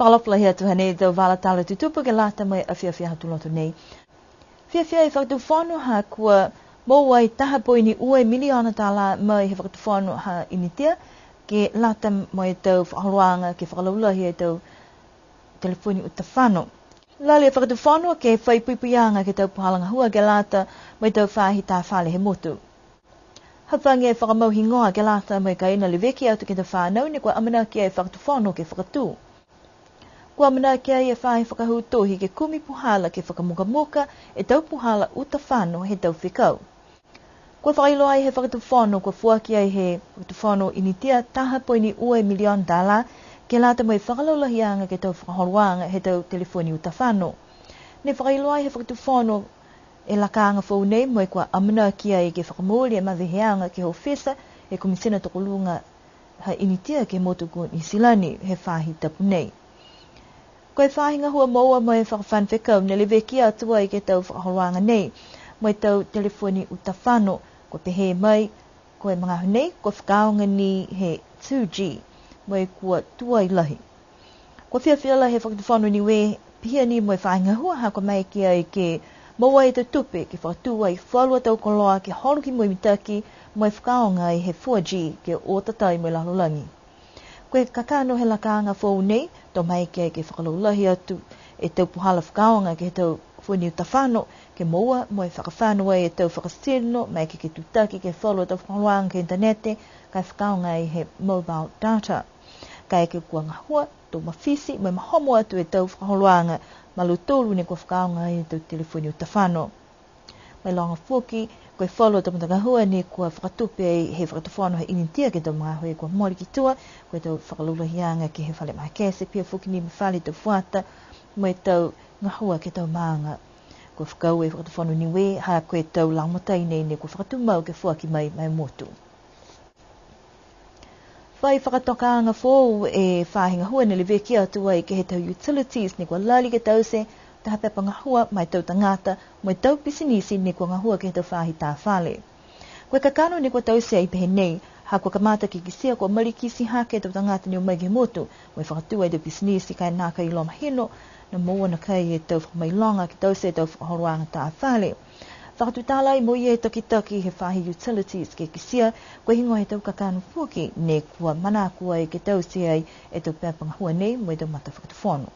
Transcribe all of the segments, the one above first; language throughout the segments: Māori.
Whakalapula hea tu hanei tau wala tala tutupu ke lata mai a whiawhia hatu loto nei. Whiawhia e whakatu whanu ha kua mōwai taha poini ue miliona tala mai he whakatu whanu ha initia ke lata mai tau whakaroanga ke whakalaulahi e tau telefoni uta whanu. Lali e whakatu whanu ke whaipuipuianga ke tau puhalanga hua ke lata mai tau whahi tā whale he motu. Hawhangi e whakamauhi ngoa ke lata mai ka ina leweki atu ke tau whanau ni kua amana kia e whakatu whanu ke whakatu. Kua mana kia e whahi whakahutohi ke kumi puhala ke whakamukamuka e tau puhala uta whanu he tau whikau. Kua whakailoa he whakatu whanu kua fuaki ai he whakatu whanu initia taha poini ue milion dala ke lata mai whakalaulahianga ke tau whakahoruanga he tau telefoni uta whanu. Ne whakailoa he whakatu whanu e lakaanga whau nei mai kua amana kia e ke whakamuli e maweheanga ke ho whesa e komisina tokolunga ha initia ke motu ko Nisilani he whahi tapu nei. Koe whahinga hua maua mai whakawhanwhekau ne lewe kia atua i ke tau whakahoruanga nei mai tau telefoni uta whanu ko pehe mai koe mga hunei ko whakaonga ni he 2G mai kua tua i lahi. Ko whiawhiala he whakatu whanu ni we pihia ni mai whahinga hua ha ko mai kia i ke maua i te tupe ke whakatua i whalua tau koloa ke horuki mai mitaki mai whakaonga i he 4G ke o tatai mai lalulangi. Koe kakano he lakaanga whau nei, tau mai kia ke whakalaulahi atu e tau puhala whakaonga ke he tau whuni uta whano, ke moua mo e whakawhanua e tau whakasino, mai ke tutaki ke whalua tau whakaluanga ke internete, kai whakaonga i he mobile data. Kai ke kua ngahua, tau mawhisi, mai mahomo atu e tau whakaluanga, malutolu ne kua whakaonga i tau telefoni uta whano. Mai longa fuki, koe whalua tau mtangahua ni kua whakatupe he whakatuwhanu he initia ke tau mga hui kua mori ki tua, koe tau whakalulahianga ke he whale maha kese, pia fuki ni mwhali tau whuata, mai tau ngahua ke tau maanga. Kua whakau e whakatuwhanu ni we, ha koe tau laumatai nei ne kua whakatumau ke fuaki mai motu. Whai whakatokaanga whou e whahinga hua ni lewe kia atua i ke he tau utilities ni kua lali ke tau se, taha pepa ngahua mai tau tangata, mai tau pisinisi ni kua ngahua ke he tau whahi tā whale. Koe kakano ni kua tau se ai pehe nei, ha kua kamata ki kisia kua marikisi hake tau tangata ni o mai ke motu, mai whakatua i tau pisinisi kai nāka i loma hino, na mua na kai e tau whakamailonga ki tau se tau whakahoruanga tā whale. Whakatutalai mo i e taki he whahi utilities ke kisia, koe hingo he tau kakano fuki, ne kua mana kua e ke tau se ai e tau pepa ngahua nei, mai tau mata whakatuwhanu.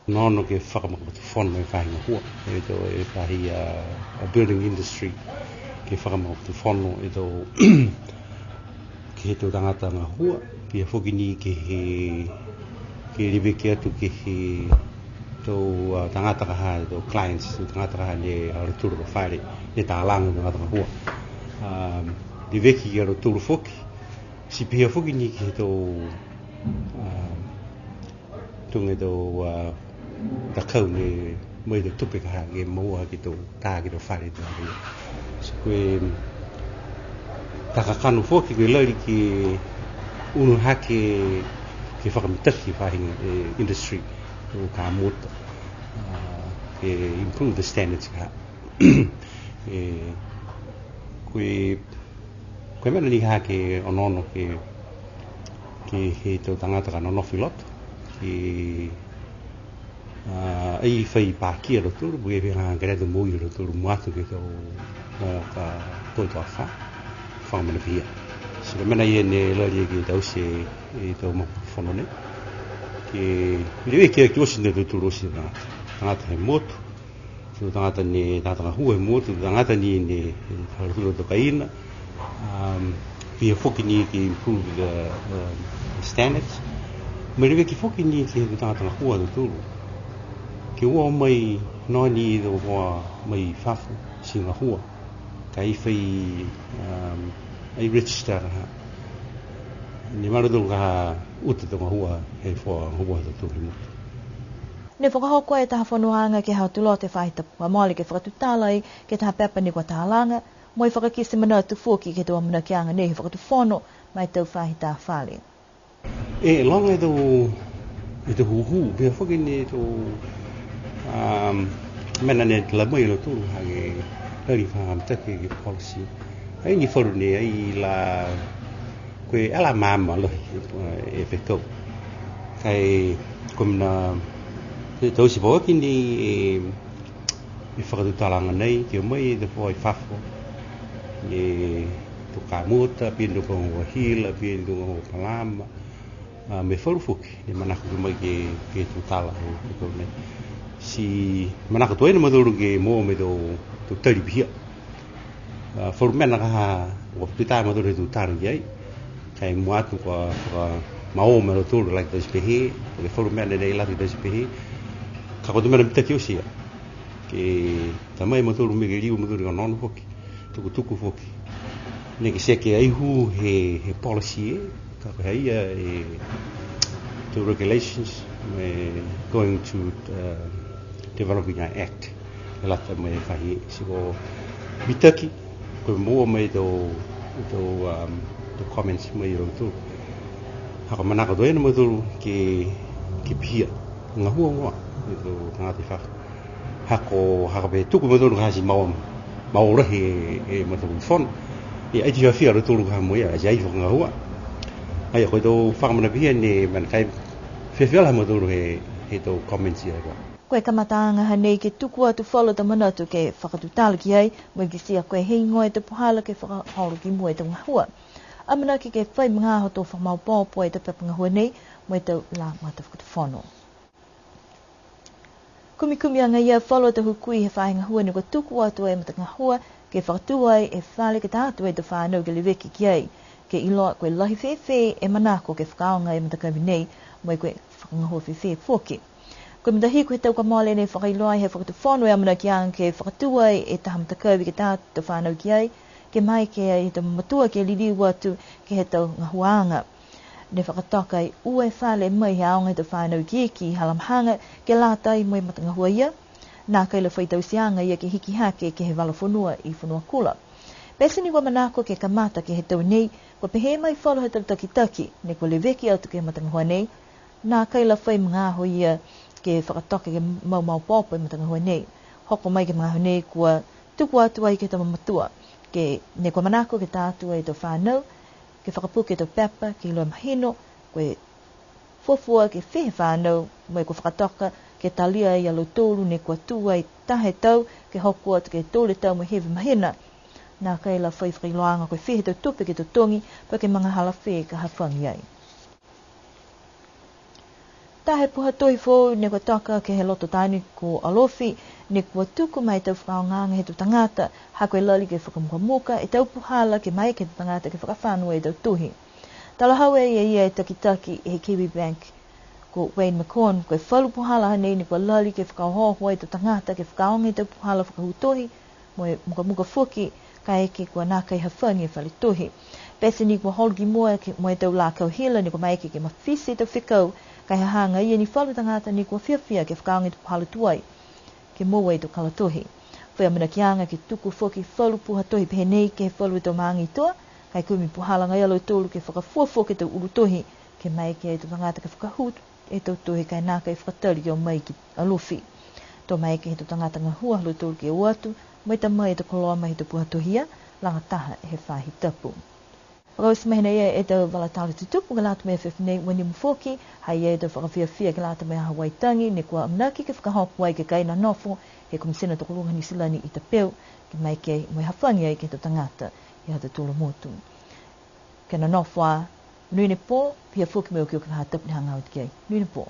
Nono ke whakamaka whanu mai whahinga hua, e tau e whahi a building industry ke whakamaka whanu e tau ke he tau tangata ngā hua, pia whukini ke he ribe ke atu ke he tau tangata kaha, tau clients, tangata kaha ne aruturu ka whaere, ne tā langa tangata ngā hua. Ribe ki aruturu whuki, si pia whukini ke he tau tunga tau takau ne mai tau tupe kaha ke maua ki tau tā ki tau whaere tau rea. So koe takakanu whoki koe lauri ki unu hake ke whakamitaki whahinga industry o ka mota ke improve the standards ka. Koe mena ni hake onono ke he tau tangata ka nonofi loto ke ai whai pākia roturu, bue whianga greda mui roturu muatu ke tau ka toitoa wha, whangamana pia. So ka mena ia ne lari ke tau se e tau mawhano ne. Ke rewe kia ki osi ne roturu osi tangata he motu, so tangata ne tātanga hua he motu, tangata ni ne roturu to kaina, pia whoki ni ke improve the standards. Me rewe ki whoki ni ke tangata hua roturu. Ke ua mai noni i roa mai whafu si ngā hua. Ka i whai ai register ha. Ni marado ka uta to ngā hua he wha hua to tūri mutu. Ne whakahoko e taha whanuanga ke hau tulo te whaita pamali ke whakatutalai ke taha pepa ni kua tālanga, moi whakakisi mana tu fuki ke tua mana kianga nehi whakatu whono mai tau whahi tā whale. E longa e tau huhu, pia whaki ne tau mena ne la mai lo tūru hage lari whakamtake ke policy. Ai ni wharu ne ai la koe ala mama lohi e whekau. kai kumna tau si bo kini e whakatutalanga nei ki o mai te poi whafo e tu kamuta pindu ko hila pindu ko palama me wharufuki e manako ki mai ke tutala ko nei si manako toi na maduru ke mo me do tu tari bia formena ka o pita maduru tu tari ai kai muatu ko mau me lo tur like this behi le formena nei la this behi ka ko tu me mta ki osia ke tamai maduru me liu maduru no no foki tuku foki ne ke se ke ai hu he policy ka hei to regulations going to developing an act la ta me fahi sigo bitaki ko mo me do comments me ro tu ha ko manaka do ene mo do ke pia nga huo do nga te fa ha ko be tu ko mo do nga si mau rahi mo do fon e ai ti fa ro tu ha mo ya ai fo nga huo ai ko do fa mana bien ni man kai fe la mo do he do comments ya ko koe kamatanga hanei ke tuku atu whalo ta manatu ke whakatutala ki ai, mo ki sia koe hei ngoe te puhala ke whakahauru ki mua e te ngahua. Amana ki ke whai mga ho tō whamau pōpō e te pepa ngahua nei, mo e te la mata whakatu whono. Kumi anga ia whalo te hukui he whae ngahua ni ko tuku atu e mata ngahua ke whakatuai e whale ke tātu e te whanau ke leweki ki ai, ke iloa koe lahi whewhe e manako ke whakaonga e mata kawi nei, mo e koe whakangahua whewhe fōki. Ko mta hiku he tau ka mole nei whakailoai he whakatu whonu e amana ki ang ke whakatuai e taha mta kawi ke tātu te whanau ki ai, ke mai ke ai te matua ke liri watu ke he tau ngahuanga. Ne whakatokai ue whale mai he aonga te whanau ki eki halamhanga ke lātai mai mata ngahua ia, nā kaila whaitau sianga ia ke hiki hake ke he wala whanua i whanua kula. Pese ni wa manako ke kamata ke he tau nei, ko pehe mai whalo he tau taki, ne ko leweki atu ke mata ngahua nei, nā kaila whai mga ho ia ke whakatoke ke mau pōpō i mata ngahua nei. Hoko mai ke mga nei kua tuku atu ai ke tama matua. Ke ne kua manako ke tātua i tō whānau, ke whakapuke tō pepa, ke iloa mahino, koe fuafua ke whehe whānau, mai kua whakatoka ke talia i alo tōru ne kua tua i tahe tau, ke hoko atu ke tōle tau mo hewe mahina. Nā kaila whai whailoanga koe whehe tō tupe ke tō tongi, pa ke mga hala whe ka hawhangi ai. Tahe puha toi fōu ne kua taka ke he loto tāni ko alofi, ne kua tuku mai tau whakaonganga he tu tangata, ha koe lali ke whakamuka e tau puhala ke mai ke tu tangata ke whakawhanua e tau tuhi. Tala hawe ia e taki he Kiwi Bank ko Wayne McCorn, koe whalu puhala hanei ne kua lali ke whakaohoa e tu tangata ke whakaonga e tau puhala whakahutohi, mo e muka fuki, ka eke kua nākai hawhangi e whali tuhi. Pese ni kua holgi mua mo e tau lākau hila ne kua mai ke mawhisi tau whikau, kai hanga ia ni whalu tangata ni kua whiawhia ke whakaonga tu puhala tuai, ke moa i tu kalatohi. Whai amina ki anga ke tuku whoki whalu puha tohi pehe nei ke whalu i tau maangi toa, kai kumi puhala ngai alo i tōru ke whakafuafua ke tau uru tohi, ke mai ke tu tangata ke whakahut e tau tohi kai nā kai whakatari o mai ki alofi. Tō mai ke he tu tangata ngahua halo tōru ke uatu, mai ta mai te koloa mai te puha tohia, langa taha he whahi tapu. Rose mehna ia e tau walatali tutupu ka lātu mea whewhinei wani mawhoki, hai ia e tau whakawhiawhia ka lātu mea Hawaitangi, ne kua amnaki ke whakahopu ai ke kaina nofo, he kumisena tokolunga ni silani i te peo, ke mai ke mai hawhangi ai ke tau tangata i hata tūla motu. Kena nofo a, nuine pō, pia whoki meo ki o ka hatapu ni hangau te kei. Nuine pō.